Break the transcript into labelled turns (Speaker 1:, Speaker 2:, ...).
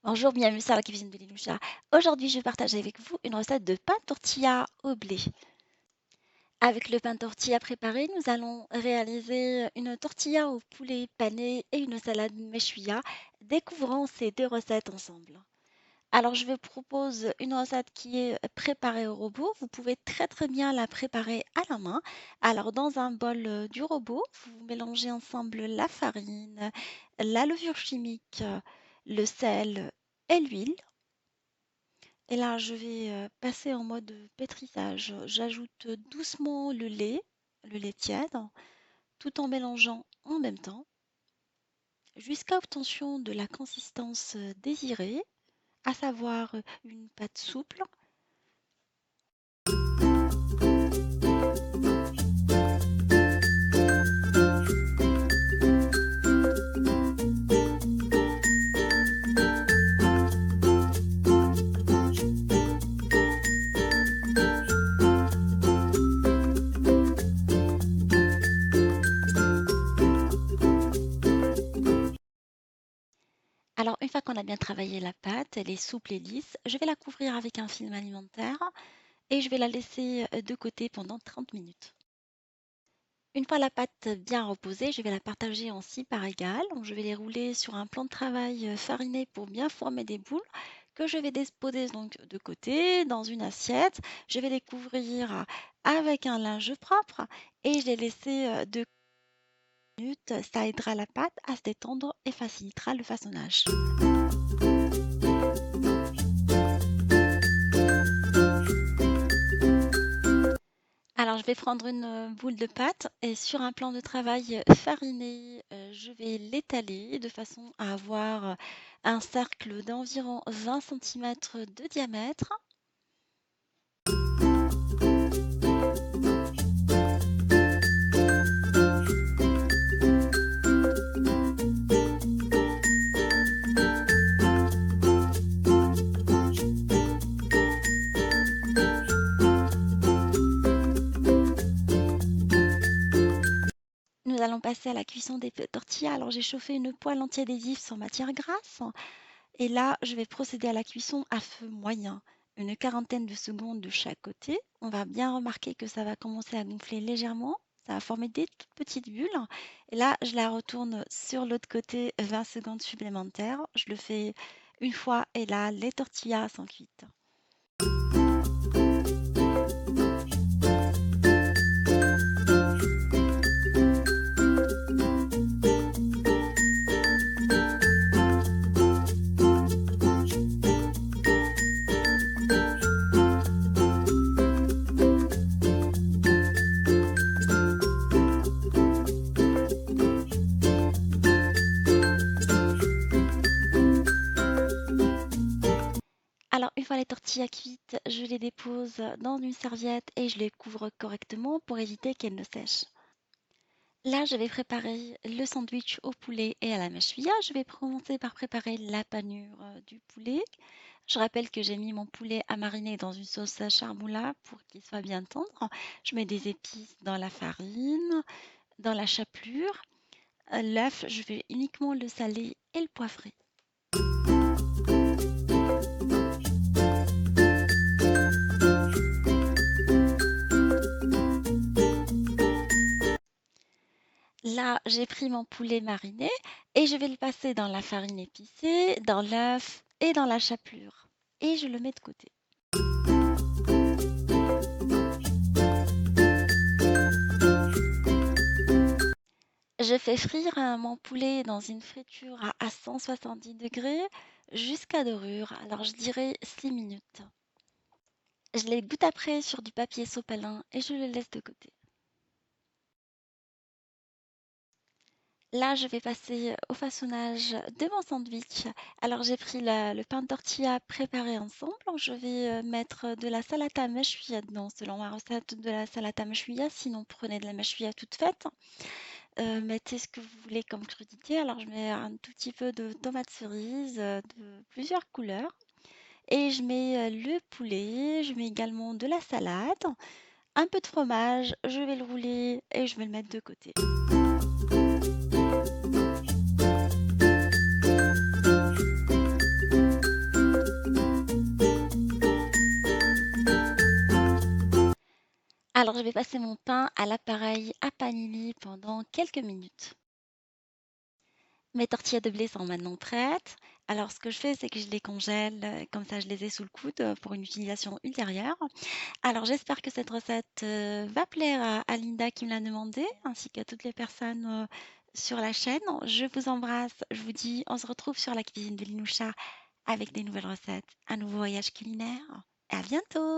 Speaker 1: Bonjour, bienvenue sur la cuisine de Liloucha. Aujourd'hui, je partage avec vous une recette de pain tortilla au blé. Avec le pain tortilla préparé, nous allons réaliser une tortilla au poulet pané et une salade meshwia. Découvrons ces deux recettes ensemble. Alors, je vous propose une recette qui est préparée au robot. Vous pouvez très bien la préparer à la main. Alors, dans un bol du robot, vous mélangez ensemble la farine, la levure chimique, le sel et l'huile. Et là, je vais passer en mode pétrissage. J'ajoute doucement le lait tiède, tout en mélangeant en même temps, jusqu'à obtention de la consistance désirée, à savoir une pâte souple. Alors, une fois qu'on a bien travaillé la pâte, elle est souple et lisse, je vais la couvrir avec un film alimentaire et je vais la laisser de côté pendant 30 minutes. Une fois la pâte bien reposée, je vais la partager en 6 parts égales. Donc, je vais les rouler sur un plan de travail fariné pour bien former des boules que je vais disposer donc de côté dans une assiette. Je vais les couvrir avec un linge propre et je les laisser 2 minutes. Ça aidera la pâte à se détendre et facilitera le façonnage. Alors, je vais prendre une boule de pâte et sur un plan de travail fariné, je vais l'étaler de façon à avoir un cercle d'environ 20 centimètres de diamètre. Nous allons passer à la cuisson des tortillas. Alors, j'ai chauffé une poêle antiadhésif sans matière grasse et là, je vais procéder à la cuisson à feu moyen, une quarantaine de secondes de chaque côté. On va bien remarquer que ça va commencer à gonfler légèrement. Ça va former des toutes petites bulles. Et là, je la retourne sur l'autre côté 20 secondes supplémentaires. Je le fais une fois et là, les tortillas sont cuites. Alors, une fois les tortillas cuites, je les dépose dans une serviette et je les couvre correctement pour éviter qu'elles ne sèchent. Là, je vais préparer le sandwich au poulet et à la mâchouilla. Je vais commencer par préparer la panure du poulet. Je rappelle que j'ai mis mon poulet à mariner dans une sauce charmoula pour qu'il soit bien tendre. Je mets des épices dans la farine, dans la chapelure. L'œuf, je vais uniquement le saler et le poivrer. Là, j'ai pris mon poulet mariné et je vais le passer dans la farine épicée, dans l'œuf et dans la chapelure. Et je le mets de côté. Je fais frire mon poulet dans une friture à 170 degrés jusqu'à dorure. Alors, je dirais 6 minutes. Je les goutte après sur du papier sopalin et je le laisse de côté. Là, je vais passer au façonnage de mon sandwich. Alors, j'ai pris le pain de tortilla préparé ensemble. Je vais mettre de la salata meshwia dedans, selon ma recette de la salata meshwia. Sinon, prenez de la meshwia toute faite. Mettez ce que vous voulez comme crudité. Alors, je mets un tout petit peu de tomates cerises de plusieurs couleurs. Et je mets le poulet. Je mets également de la salade, un peu de fromage. Je vais le rouler et je vais le mettre de côté. Alors, je vais passer mon pain à l'appareil à panini pendant quelques minutes. Mes tortillas de blé sont maintenant prêtes. Alors, ce que je fais, c'est que je les congèle, comme ça je les ai sous le coude pour une utilisation ultérieure. Alors, j'espère que cette recette va plaire à Linda qui me l'a demandé, ainsi qu'à toutes les personnes sur la chaîne. Je vous embrasse. Je vous dis, on se retrouve sur la cuisine de Linoucha avec des nouvelles recettes, un nouveau voyage culinaire. À bientôt!